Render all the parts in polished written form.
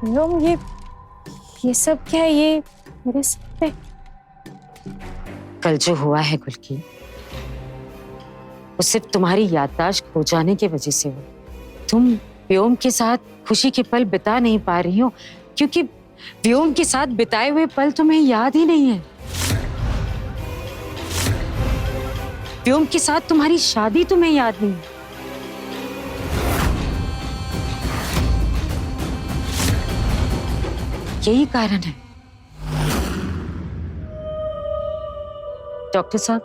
व्योम, ये सब क्या है? ये मेरे सर पे। कल जो हुआ है गुलकी, वो सिर्फ तुम्हारी याददाश्त खो जाने की वजह से हुआ। तुम व्योम के साथ खुशी के पल बिता नहीं पा रही हो क्योंकि व्योम के साथ बिताए हुए पल तुम्हें याद ही नहीं है। व्योम के साथ तुम्हारी शादी तुम्हें याद नहीं है। यही कारण है। डॉक्टर साहब,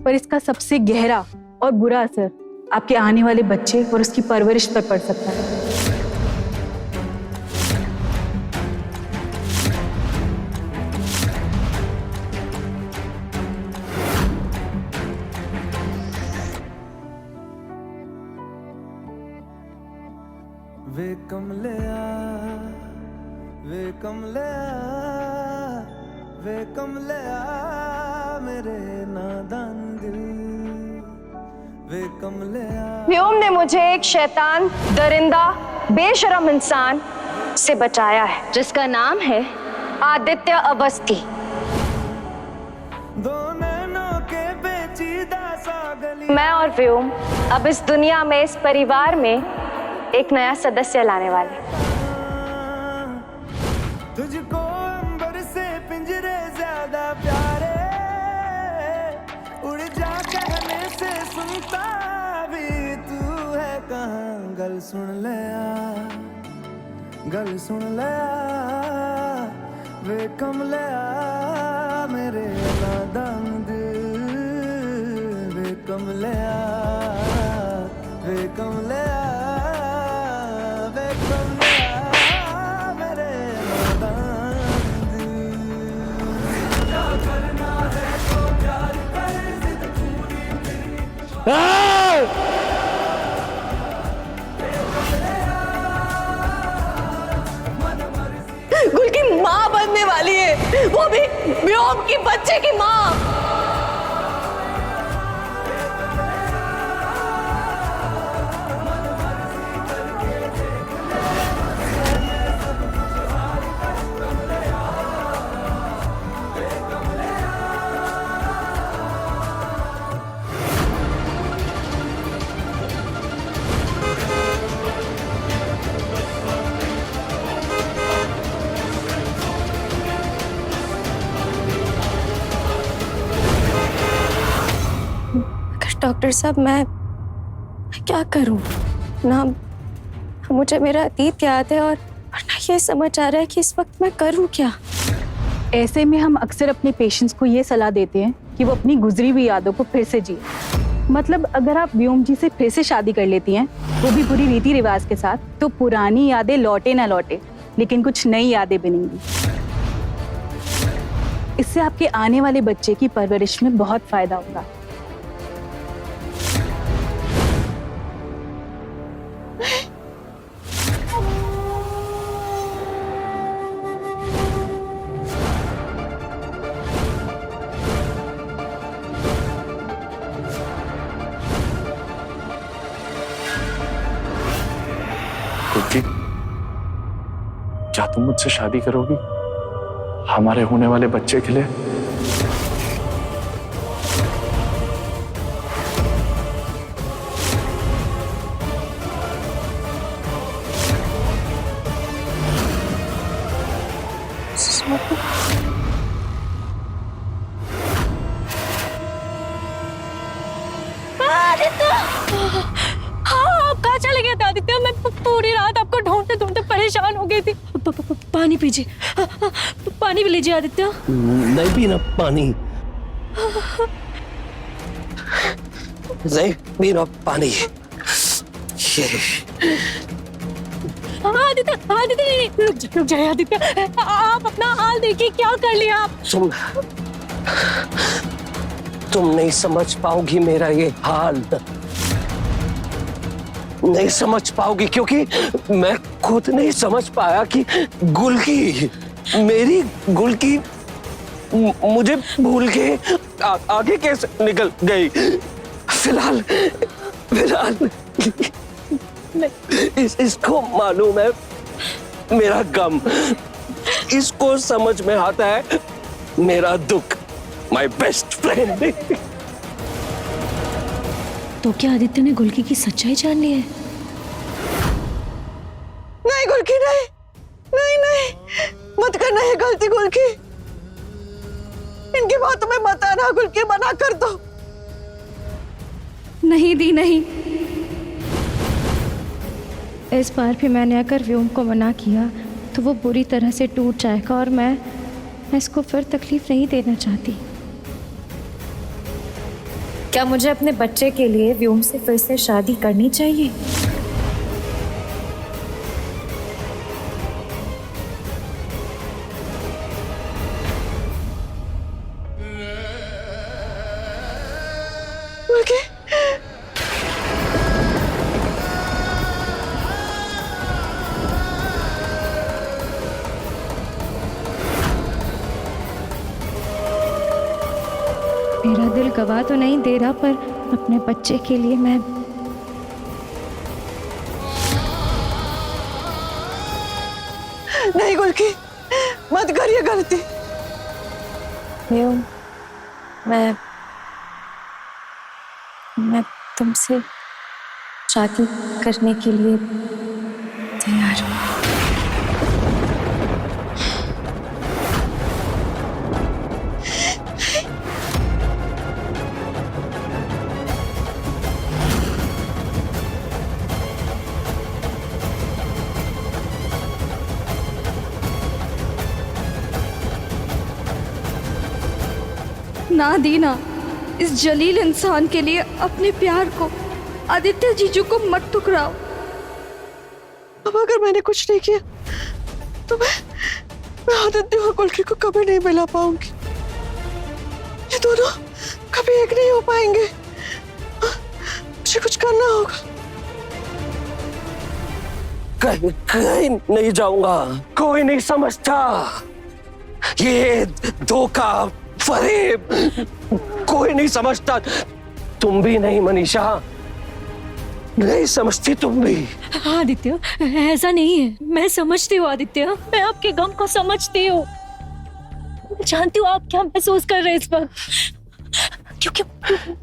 पर इसका सबसे गहरा और बुरा असर आपके आने वाले बच्चे और उसकी परवरिश पर पड़ सकता है। वे कमलिया, वे कमलिया, वे कमलिया मेरे नादान दिल, वे कमलिया। व्योम ने मुझे एक शैतान, दरिंदा, बेशरम इंसान से बचाया है जिसका नाम है आदित्य अवस्थी। दो नैनों के पेचीदा सा गली। मैं और व्योम अब इस दुनिया में, इस परिवार में एक नया सदस्य लाने वाले। तुझको अंबर से पिंजरे ज्यादा प्यारे, उड़ जा कहने से सुनता भी तू है कहाँ। गल सुन ले आ, गल सुन ले आ, वे कमलिया मेरे नादान दिल, वे कमलिया, वे कमलिया, वे कमलिया मेरे नादान दिल। क्या करना है तो प्यार कर, जिद पूरी गुल की माँ बनने वाली है, वो भी व्योम की बच्चे की माँ। डॉक्टर साहब, मैं क्या करूं? ना मुझे मेरा अतीत याद है और ना ये समझ आ रहा है कि इस वक्त मैं करूं क्या। ऐसे में हम अक्सर अपने पेशेंट्स को ये सलाह देते हैं कि वो अपनी गुजरी हुई यादों को फिर से जिए। मतलब अगर आप व्योम जी से फिर से शादी कर लेती हैं, वो भी पूरी रीति रिवाज के साथ, तो पुरानी यादें लौटे ना लौटे, लेकिन कुछ नई यादें बनेंगी। इससे आपके आने वाले बच्चे की परवरिश में बहुत फायदा होगा। क्या तुम मुझसे शादी करोगी हमारे होने वाले बच्चे के लिए? हाँ, आप कहाँ चले गए थे आदित्य? मैं पूरी रात आपको ढूंढते ढूंढते परेशान हो गई थी। पानी पीजिए, पानी भी लीजिए आदित्य। नहीं पीना पानी, नहीं पीना पानी। आदित्य, आदित्य नहीं, रुक जाए आदित्य। आप अपना हाल देखिए, क्या कर लिया आप? तुम नहीं समझ पाओगी मेरा ये हाल, नहीं समझ पाओगी, क्योंकि मैं खुद नहीं समझ पाया कि गुलकी, मेरी गुलकी मुझे भूल के आगे कैसे निकल गई? फिलहाल इसको मालूम है मेरा गम, इसको समझ में आता है मेरा दुख। My best friend. तो क्या आदित्य ने गुलकी की सच्चाई जान ली है? नहीं गुलकी, नहीं नहीं नहीं, मत करना ये गलती गुलकी। इनकी बातों में मत आना गुलकी, मना कर दो। नहीं दी, नहीं। इस बार भी मैंने अगर व्योम को मना किया तो वो बुरी तरह से टूट जाएगा और मैं इसको फिर तकलीफ नहीं देना चाहती। क्या मुझे अपने बच्चे के लिए व्योम से फिर से शादी करनी चाहिए? गुलकी, मेरा दिल गवा तो नहीं दे रहा, पर अपने बच्चे के लिए मैं नहीं गुलकी, मत करिए गलती। व्योम, मैं तुमसे शादी करने के लिए तैयार हूँ। ना दीना, इस जलील इंसान के लिए अपने प्यार को, आदित्य जीजू को मत ठुकराओ। अब अगर मैंने कुछ नहीं किया तो मैं आदित्य और गुलकी को कभी नहीं मिला पाऊंगी। ये दोनों कभी एक नहीं हो पाएंगे। मुझे कुछ करना होगा। कहीं नहीं जाऊंगा। कोई नहीं समझता ये धोखा, फरेब, कोई नहीं समझता। तुम भी नहीं मनीषा, नहीं समझती तुम भी। आदित्य, ऐसा नहीं है। मैं समझती हूँ आदित्य, मैं आपके गम को समझती हूँ। जानती हूँ आप क्या महसूस कर रहे हैं इस वक्त, क्योंकि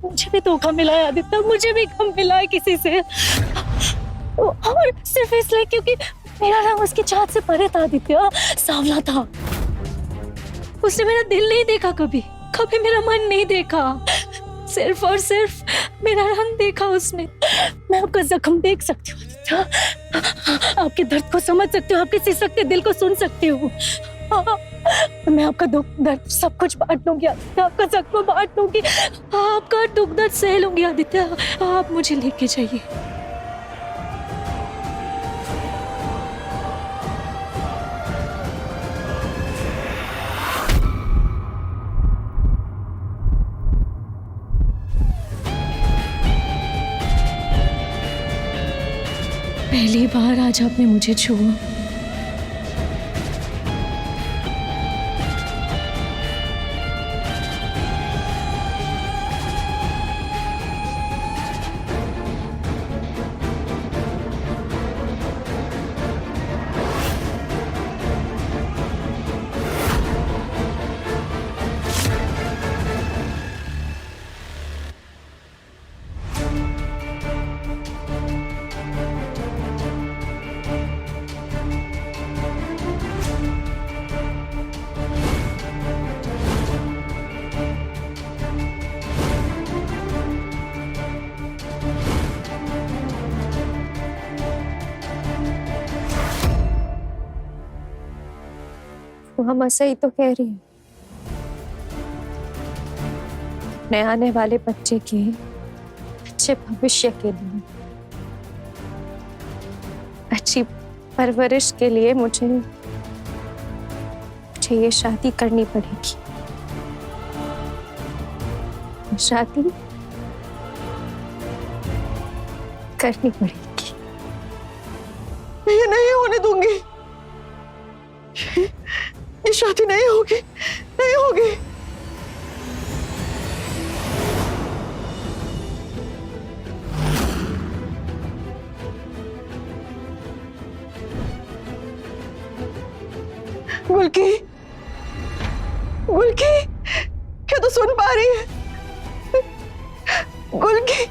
मुझे भी धोखा मिला है आदित्य, मुझे भी गम मिला है किसी से, और सिर्फ इसलिए क्योंकि मेरा रंग उसकी चाहत से परे था आदित्य, सांवला था। उसने मेरा दिल नहीं देखा, कभी कभी मेरा मन नहीं देखा, सिर्फ और सिर्फ मेरा रंग देखा उसने। मैं आपका जख्म देख सकती हूँ आदित्य, आपके दर्द को समझ सकती हूँ, आपके सिसकते दिल को सुन सकती हूँ। मैं आपका दुख दर्द सब कुछ बांट लूंगी आदित्य, आपका जख्म बांट लूंगी, आपका दुख दर्द सह लूंगी आदित्य। आप मुझे लेके जाइए। पहली बार आज आपने मुझे छुआ। हम सही तो कह रही है। अपने आने वाले बच्चे के अच्छे भविष्य के लिए, अच्छी परवरिश के लिए मुझे ये शादी करनी पड़ेगी। शादी करनी पड़ेगी। मैं ये नहीं होने दूंगी। ये शादी नहीं होगी, नहीं होगी। गुलकी, क्या तू सुन पा रही है? गुलकी,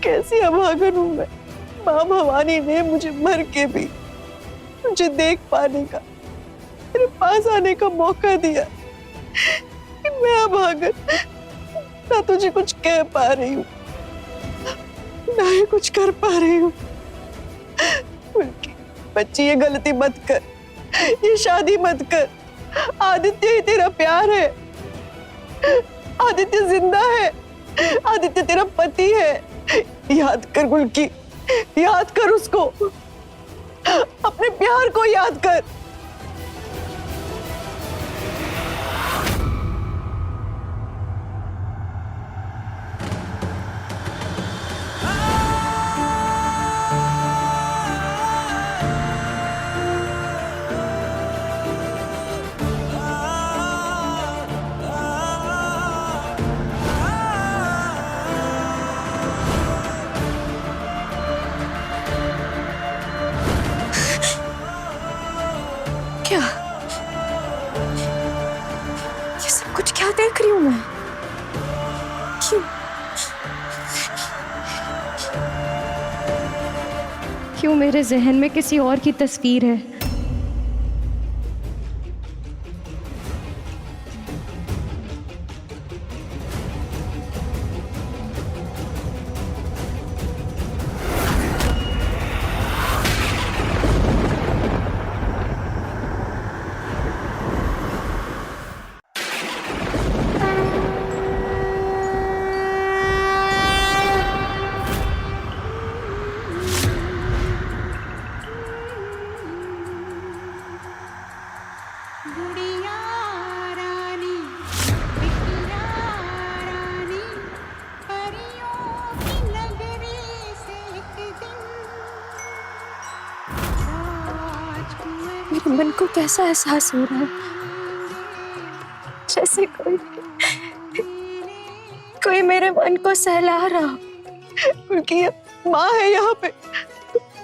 कैसी अभागन हूं मैं। माँ भवानी ने मुझे मर के भी मुझे देख पाने का, मेरे पास आने का मौका दिया। मैं अभागन, ना तुझे कुछ कह पा रही हूँ, ना ही कुछ कर पा रही हूँ। गुलकी बच्ची, ये गलती मत कर, ये शादी मत कर। आदित्य ही तेरा प्यार है। आदित्य जिंदा है, आदित्य तेरा पति है। याद कर गुलकी, याद कर उसको, अपने प्यार को याद कर। क्या ये सब कुछ क्या देख रही हूं मैं? क्यों क्यों मेरे जहन में किसी और की तस्वीर है? मेरे मन को कैसा एहसास हो रहा है, जैसे कोई मेरे मन को सहला रहा हो। गुलकी, माँ है यहाँ पे,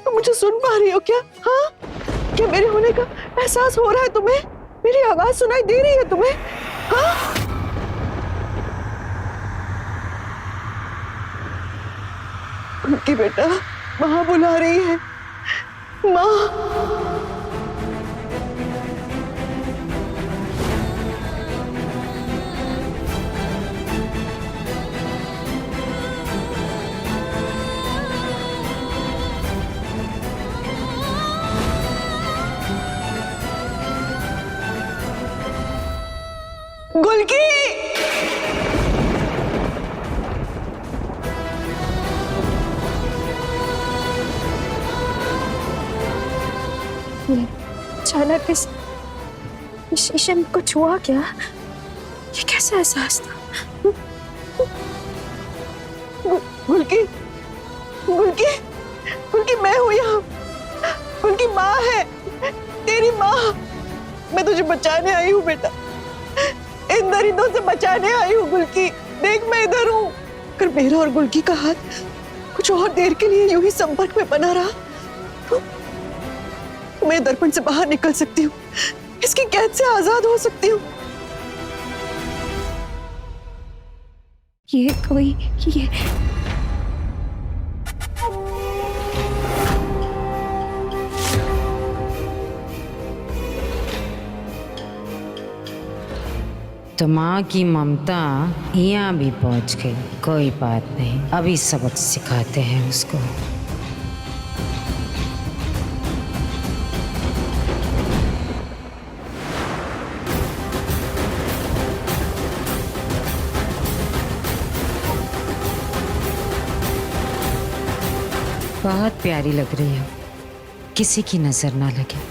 तुम मुझे सुन पा रही हो क्या? हाँ, क्या मेरे होने का एहसास हो रहा है तुम्हें? मेरी आवाज सुनाई दे रही है तुम्हें? हाँ? गुलकी बेटा, माँ बुला रही है। माँ, गुलकी, अचानक इस शीशे में कुछ हुआ क्या? ये कैसा एहसास था? गुलकी, गुलकी, गुलकी, मैं हूं यहाँ। गुलकी माँ है, तेरी माँ। मैं तुझे बचाने आई हूँ बेटा, इन दरिंदों से बचाने आई हूँ। गुलकी देख, मैं इधर हूँ। अगर मेरा और गुलकी का हाथ कुछ और देर के लिए यूं ही संपर्क में बना रहा तो मैं दर्पण से बाहर निकल सकती हूँ, इसकी कैद से आजाद हो सकती हूँ। ये कोई ये तो माँ की ममता यहाँ भी पहुँच गई। कोई बात नहीं, अभी सबक सिखाते हैं उसको। बहुत प्यारी लग रही है, किसी की नजर ना लगे।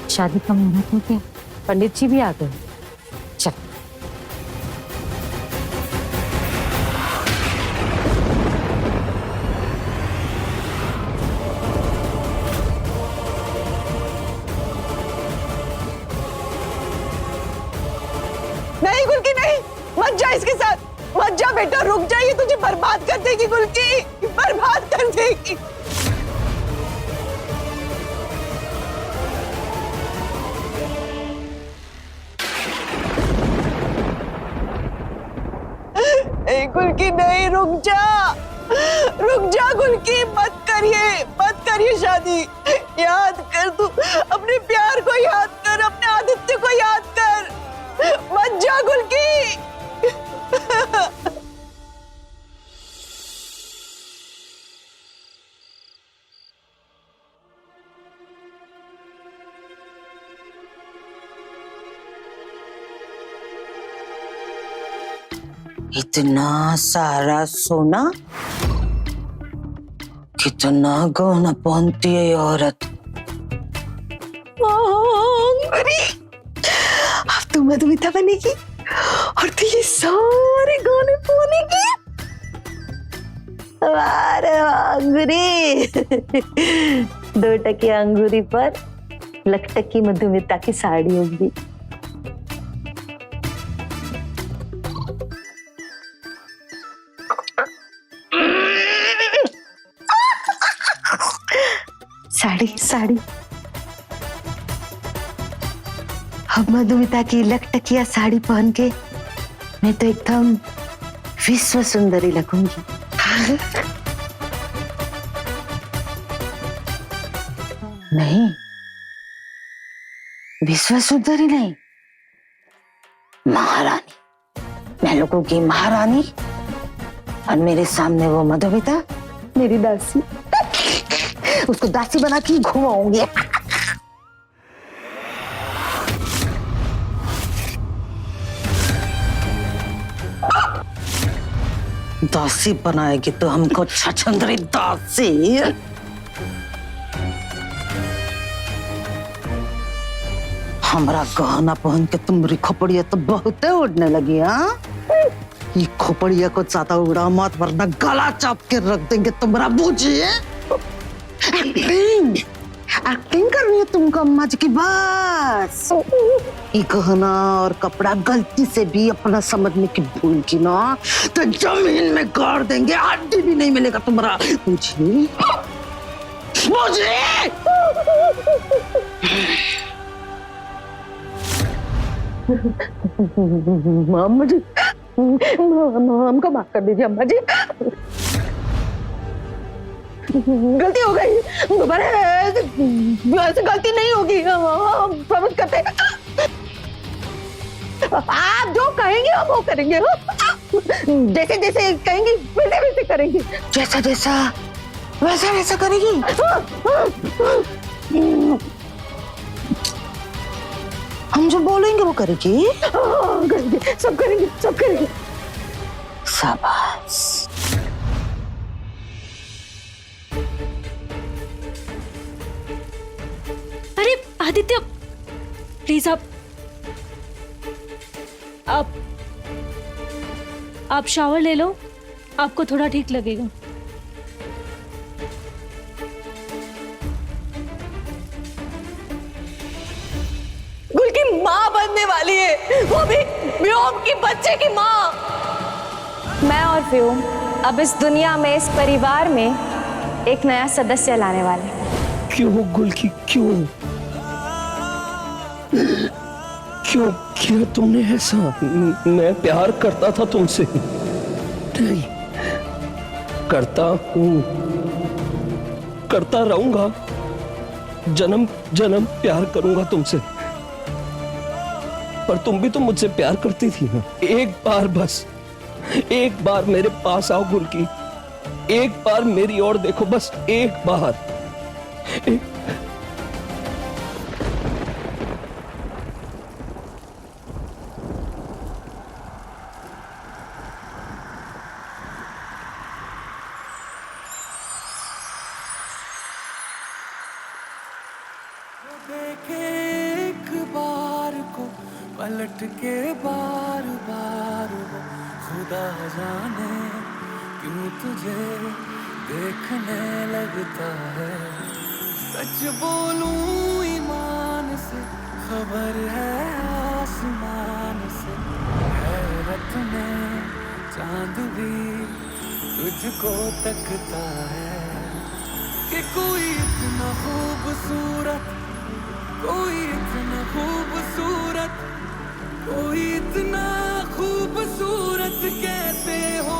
शादी का मुहूर्त हो गया, पंडित जी भी आ गए। चल। नहीं गुलकी, नहीं, मत जा इसके साथ, मत जा बेटा, रुक जा, ये तुझे बर्बाद कर देगी। गुलकी बर्बाद कर देगी। नहीं गुलकी नहीं, रुक जा गुलकी, मत करिए शादी। याद कर, तू अपने प्यार को याद कर, अपने आदित्य को याद कर, मत जा गुलकी। इतना सारा सोना, कितना गहना पहनती है ये औरत। अब तू मधुमिता बनेगी और तू ये सारे गाने पहनेगी। अरे अंगूरी 2 टकी अंगूरी पर लखटकी मधुमिता की साड़ी होगी। साड़ी अब मधुमिता की लखटकिया साड़ी पहन के मैं तो एकदम विश्व सुंदरी लगूंगी। नहीं, विश्व सुंदरी नहीं, महारानी। मैं लोगों की महारानी और मेरे सामने वो मधुमिता मेरी दासी। उसको दासी बना के घुमाऊंगी। दासी बनाएगी तो हमको छछंदरी दासी। हमारा गहना पहन के तुम्हारी खोपड़िया तो बहुत उड़ने लगी। हाँ, ये खोपड़िया को ज्यादा उड़ा मत वरना गला चाप के रख देंगे तुम्हारा। बूझिए एक्टिंग कर रही है तुमको अम्मा जी की। बस ये गहना और कपड़ा गलती से भी अपना समझने की भूल की ना तो जमीन में गाड़ देंगे, हड्डी भी नहीं मिलेगा तुम्हारा। मुझे अम्मा जी, हमको माफ कर दीजिए अम्मा जी, गलती हो गई। दोबारा ऐसे गलती नहीं होगी, हम प्रॉमिस करते हैं। आप जो कहेंगे हम वो करेंगे। जैसे जैसे कहेंगे वैसे वैसे करेंगे। जैसा जैसा वैसा वैसा करेगी। हम जो बोलेंगे वो करेगी। करेंगे, सब करेंगे, सब करेंगे। शाबाश। अरे आदित्य, प्लीज आप शावर ले लो, आपको थोड़ा ठीक लगेगा। गुल की माँ बनने वाली है, वो भी व्योम की बच्चे की माँ। मैं और व्योम अब इस दुनिया में, इस परिवार में एक नया सदस्य लाने वाले हैं। क्यों गुल की, क्यों किया तुमने ऐसा? मैं प्यार करता था तुमसे, नहीं करता हूँ, करता रहूंगा, जन्म जन्म प्यार करूंगा तुमसे। पर तुम भी तो मुझसे प्यार करती थी ना। एक बार, बस एक बार मेरे पास आओ गुल की, एक बार मेरी ओर देखो, बस एक बार। देखे एक बार को पलट के बार बार वो, खुदा जाने क्यों तुझे देखने लगता है। सच बोलूं ईमान से, खबर है आसमान से, हैरत में चांद भी तुझको तकता है कि कोई इतना खूबसूरत, कोई इतना खूबसूरत, कोई इतना खूबसूरत कैसे हो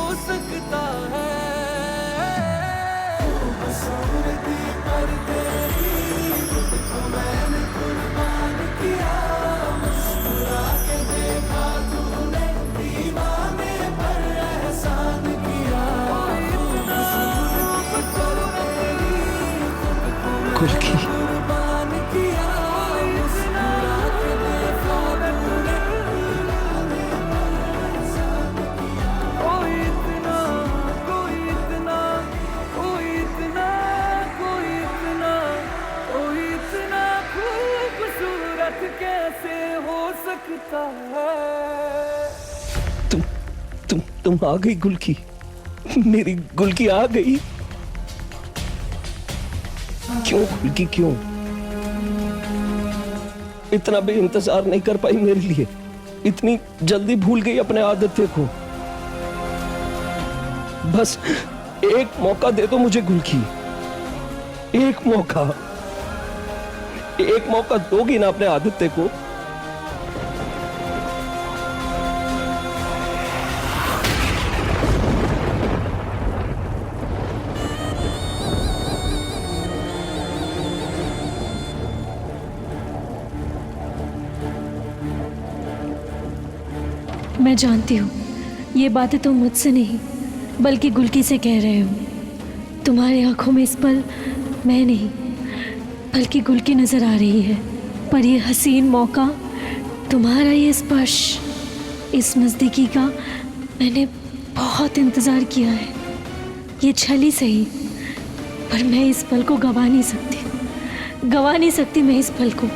साथ कैसे हो सकता है। तुम आ गई गुलकी, मेरी गुलकी आ गई। क्यों गुलकी क्यों? इतना भी इंतजार नहीं कर पाई मेरे लिए? इतनी जल्दी भूल गई अपने आदित्य को? बस एक मौका दे दो मुझे गुलकी, एक मौका दोगी ना अपने आदित्य को? मैं जानती हूँ ये बातें तुम मुझसे नहीं बल्कि गुलकी से कह रहे हो। तुम्हारी आंखों में इस पल मैं नहीं बल्कि गुलकी नजर आ रही है। पर ये हसीन मौका, तुम्हारा ये स्पर्श, इस नज़दीकी का मैंने बहुत इंतज़ार किया है। ये छल ही सही, पर मैं इस पल को गवा नहीं सकती मैं इस पल को।